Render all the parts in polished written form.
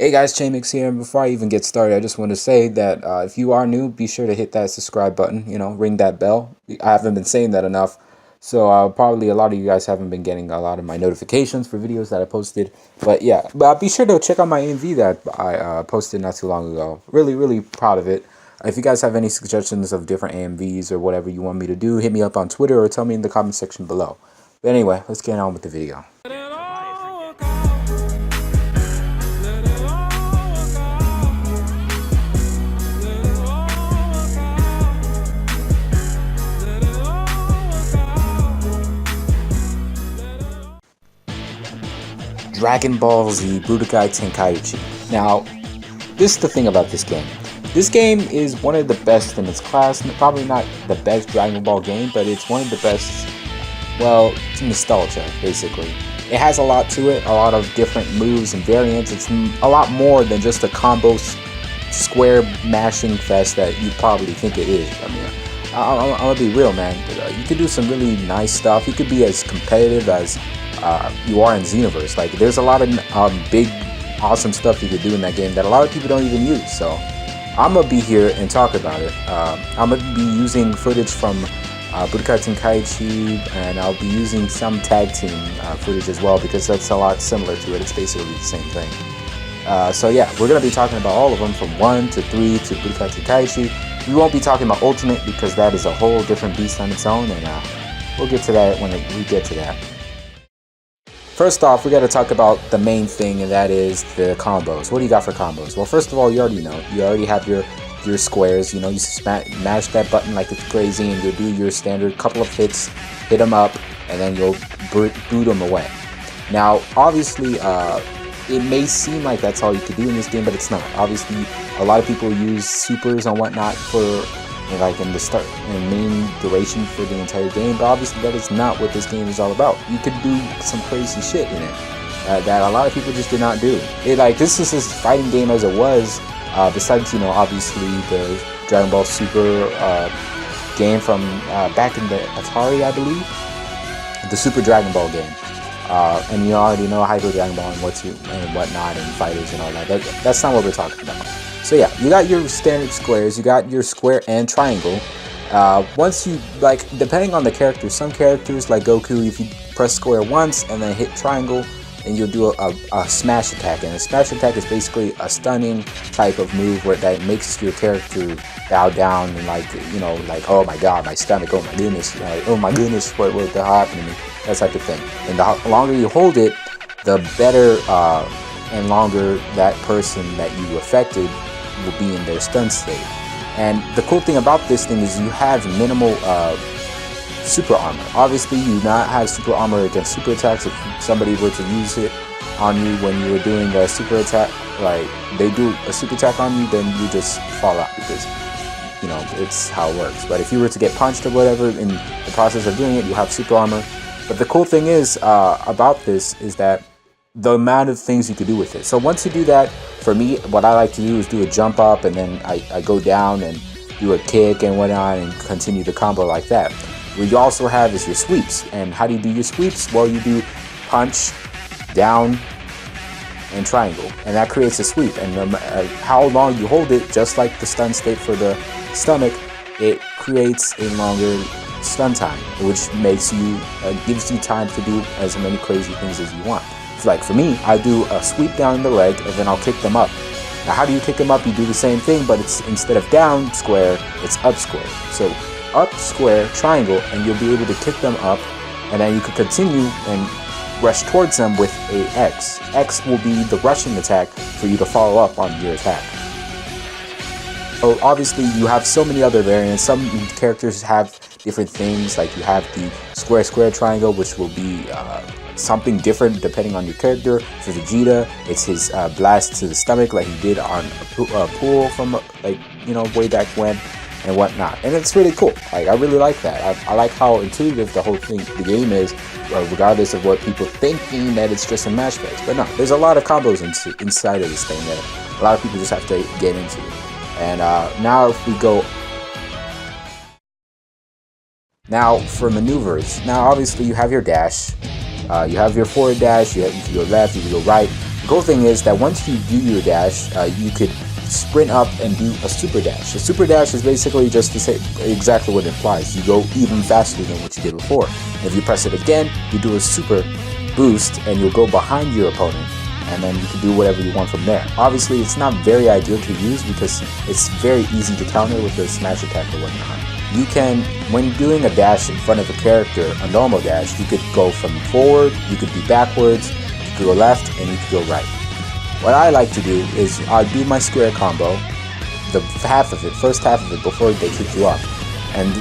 Hey guys, Chamix here, and before I even get started, I just want to say that if you are new, be sure to hit that subscribe button, ring that bell. I haven't been saying that enough, so probably a lot of you guys haven't been getting a lot of my notifications for videos that I posted. But yeah, be sure to check out my AMV that I posted not too long ago. Really proud of it. If you guys have any suggestions of different AMVs or whatever you want me to do, hit me up on Twitter or tell me in the comment section below. But anyway, let's get on with the video. Dragon Ball Z Budokai Tenkaichi. Now, this is the thing about this game. This game is one of the best in its class. Probably not the best Dragon Ball game, but it's one of the best. Well, it's nostalgia, basically. It has a lot to it, a lot of different moves and variants. It's a lot more than just a combo square mashing fest that you probably think it is. I mean, I'm gonna be real, man. You could do some really nice stuff. You could be as competitive as you are in Xenoverse. Like, there's a lot of big, awesome stuff you could do in that game that a lot of people don't even use. So, I'm gonna be here and talk about it. I'm gonna be using footage from Budokai Tenkaichi, and I'll be using some tag team footage as well because that's a lot similar to it. It's basically the same thing. So yeah, we're gonna be talking about all of them from 1 to 3 to Budokai Tenkaichi. We won't be talking about Ultimate because that is a whole different beast on its own, and we'll get to that when we get to that. First off, we got to talk about the main thing, and that is the combos. What do you got for combos? Well, first of all, you already know. You already have your squares. You know, you mash that button like it's crazy, and you'll do your standard couple of hits, hit them up, and then you'll boot them away. Now, obviously, it may seem like that's all you can do in this game, but it's not. Obviously, a lot of people use supers and whatnot for like in the start and main duration for the entire game, but obviously that is not what this game is all about. You could do some crazy shit in it that a lot of people just did not do. This is this fighting game as it was, besides obviously the Dragon Ball Super game from back in the Atari, I believe, the Super Dragon Ball game. And you already know Hyper Dragon Ball and whatnot and fighters and all that. That's not what we're talking about. So yeah, you got your standard squares, you got your square and triangle. Once you, depending on the character, some characters like Goku, if you press square once and then hit triangle, and you'll do a smash attack. And a smash attack is basically a stunning type of move that makes your character bow down and oh my god, my stomach, oh my goodness, what the hell happened to me, that type of thing. And the longer you hold it, the better and longer that person that you affected will be in their stun state. And the cool thing about this thing is you have minimal super armor. Obviously, you do not have super armor against super attacks. If somebody were to use it on you when you were doing a super attack, like they do a super attack on you, then you just fall out because it's how it works. But if you were to get punched or whatever in the process of doing it, you have super armor. But the cool thing is about this is that the amount of things you could do with it. So once you do that, for me, what I like to do is do a jump up, and then I go down and do a kick and whatnot and continue the combo like that. What you also have is your sweeps. And how do you do your sweeps? Well, you do punch, down, and triangle, and that creates a sweep. And no matter how long you hold it, just like the stun state for the stomach, it creates a longer stun time, which makes you gives you time to do as many crazy things as you want. Like for me, I do a sweep down the leg and then I'll kick them up. Now, how do you kick them up? You do the same thing, but it's instead of down square, it's up square. So up square triangle, and you'll be able to kick them up, and then you can continue and rush towards them with a X. X will be the rushing attack for you to follow up on your attack. So obviously you have so many other variants. Some characters have different things, like you have the square triangle, which will be something different depending on your character. For Vegeta, it's his blast to the stomach, like he did on a pool from way back when and whatnot. And it's really cool. I really like that. I like how intuitive the game is, regardless of what people thinking that it's just a mash fest. But no, there's a lot of combos inside of this thing that a lot of people just have to get into. And now if we go now for maneuvers. Now obviously you have your dash, you have your forward dash, you can go left, you can go right. Cool thing is that once you do your dash, you could sprint up and do a super dash. A super dash is basically just to say exactly what it implies. You go even faster than what you did before. If you press it again, you do a super boost and you'll go behind your opponent, and then you can do whatever you want from there. Obviously, it's not very ideal to use because it's very easy to counter with the smash attack or whatnot. You can, when doing a dash in front of a character, a normal dash, you could go from forward, you could be backwards, you could go left, and you could go right. What I like to do is I do my square combo, the first half of it before they kick you up. And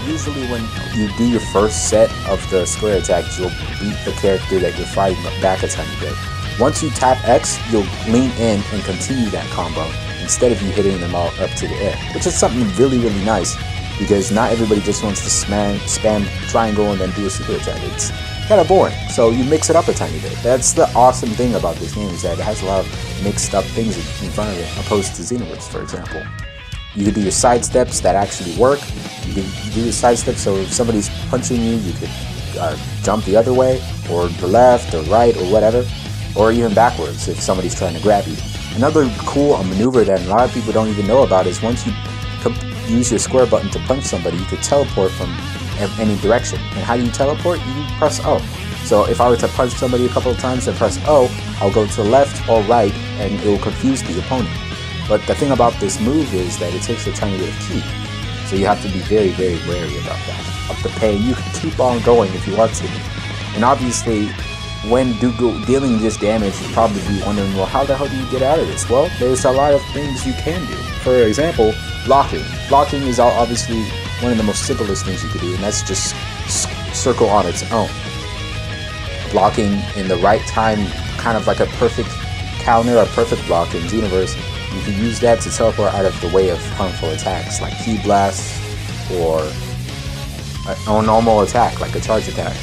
usually when you do your first set of the square attacks, you'll beat the character that you're fighting back a tiny bit. Once you tap X, you'll lean in and continue that combo instead of you hitting them all up to the air, which is something really, really nice because not everybody just wants to spam triangle and then do a super attack. It's kind of boring, so you mix it up a tiny bit. That's the awesome thing about this game, is that it has a lot of mixed up things in front of it, opposed to Xenoverse, for example. You can do your side steps that actually work. You can do your side steps, so if somebody's punching you, you could jump the other way, or the left, or right, or whatever, or even backwards if somebody's trying to grab you. Another cool maneuver that a lot of people don't even know about is once you use your square button to punch somebody, you could teleport from any direction. And how do you teleport? You press O. So if I were to punch somebody a couple of times and press O, I'll go to the left or right and it will confuse the opponent. But the thing about this move is that it takes a tiny bit of ki. So you have to be very, very wary about that. Up the pain, you can keep on going if you want to. And obviously, when dealing this damage, you'll probably be wondering, well, how the hell do you get out of this? Well, there's a lot of things you can do. For example, blocking. Blocking is obviously one of the most simplest things you could do, and that's just circle on its own. Blocking in the right time, kind of like a perfect counter, a perfect block in Xenoverse. You can use that to teleport out of the way of harmful attacks like ki blasts or a normal attack like a charge attack.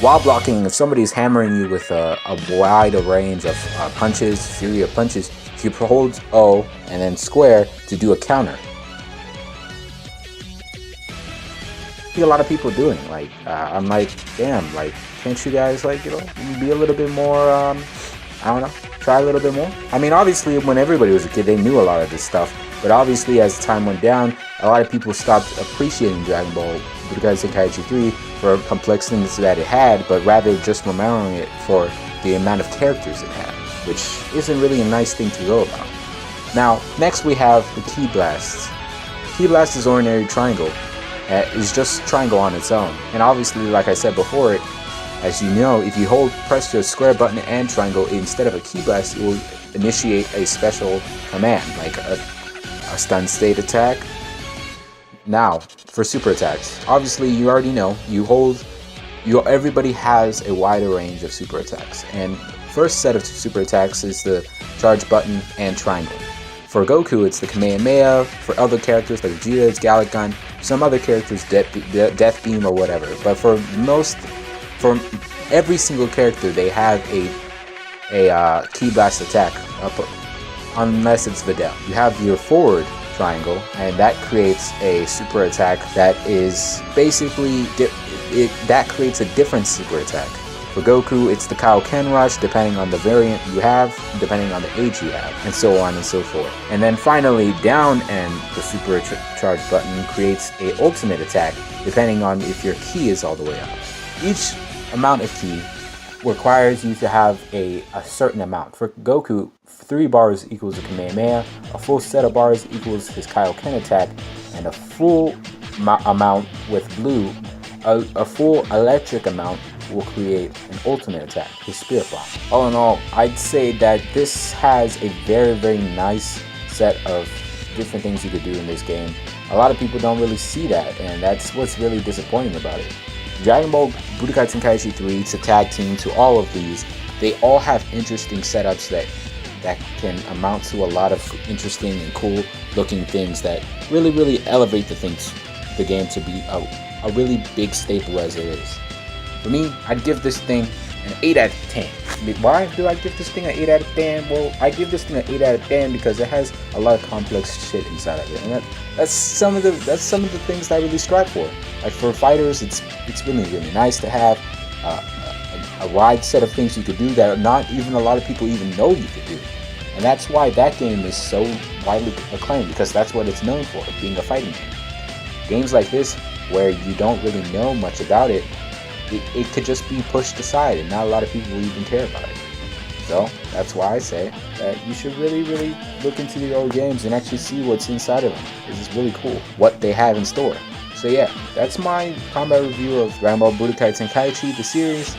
While blocking, if somebody's hammering you with a wide range of punches, fury of punches, you hold O and then square to do a counter. I see a lot of people doing, like, I'm like, damn, like, can't you guys, like, you know, be a little bit more, I don't know, try a little bit more? I mean, obviously, when everybody was a kid, they knew a lot of this stuff, but obviously, as time went down, a lot of people stopped appreciating Dragon Ball Budokai Tenkaichi 3 for complex things that it had, but rather just remembering it for the amount of characters it had, which isn't really a nice thing to go about. Now, next we have the ki blasts. Ki blast is ordinary triangle. It's just triangle on its own. And obviously, like I said before, as you know, if you press your square button and triangle instead of a ki blast, it will initiate a special command, like a stun state attack. Now, for super attacks, obviously you already know, everybody has a wider range of super attacks. And first set of super attacks is the charge button and triangle. For Goku, it's the Kamehameha. For other characters like Vegeta, it's Gallic Gun. Some other characters, Death Beam or whatever. But for every single character, they have a ki blast attack, unless it's Videl. You have your forward triangle, and that creates a super attack that is basically that creates a different super attack. For Goku, it's the Kaioken Rush, depending on the variant you have, depending on the age you have, and so on and so forth. And then finally, down and the super charge button creates a ultimate attack, depending on if your ki is all the way up. Each amount of ki requires you to have a certain amount. For Goku, 3 bars equals a Kamehameha, a full set of bars equals his Kaioken attack, and a full amount with blue, a full electric amount will create an ultimate attack, his Spirit Bomb. All in all, I'd say that this has a very, very nice set of different things you could do in this game. A lot of people don't really see that, and that's what's really disappointing about it. Dragon Ball Budokai Tenkaichi 3 to tag team to all of these, they all have interesting setups that can amount to a lot of interesting and cool looking things that really elevate the game to be a really big staple as it is. For me, I'd give this thing an 8 out of 10. Why do I give this thing an 8 out of 10? Well, I give this thing an 8 out of 10 because it has a lot of complex shit inside of it, and that's some of the things that I really strive for. Like for fighters, it's really nice to have a wide set of things you could do that not even a lot of people even know you could do. And that's why that game is so widely acclaimed, because that's what it's known for, being a fighting game. Games like this, where you don't really know much about it, it could just be pushed aside and not a lot of people will even care about it. So that's why I say that you should really look into the old games and actually see what's inside of them. This is really cool, what they have in store. So yeah, that's my combat review of Dragon Ball Budokai Tenkaichi, the series.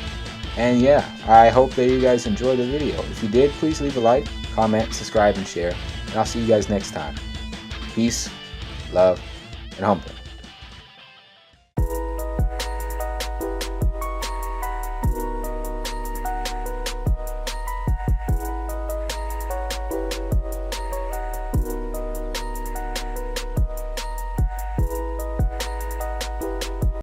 And yeah, I hope that you guys enjoyed the video. If you did, please leave a like, comment, subscribe, and share. And I'll see you guys next time. Peace, love, and humbling.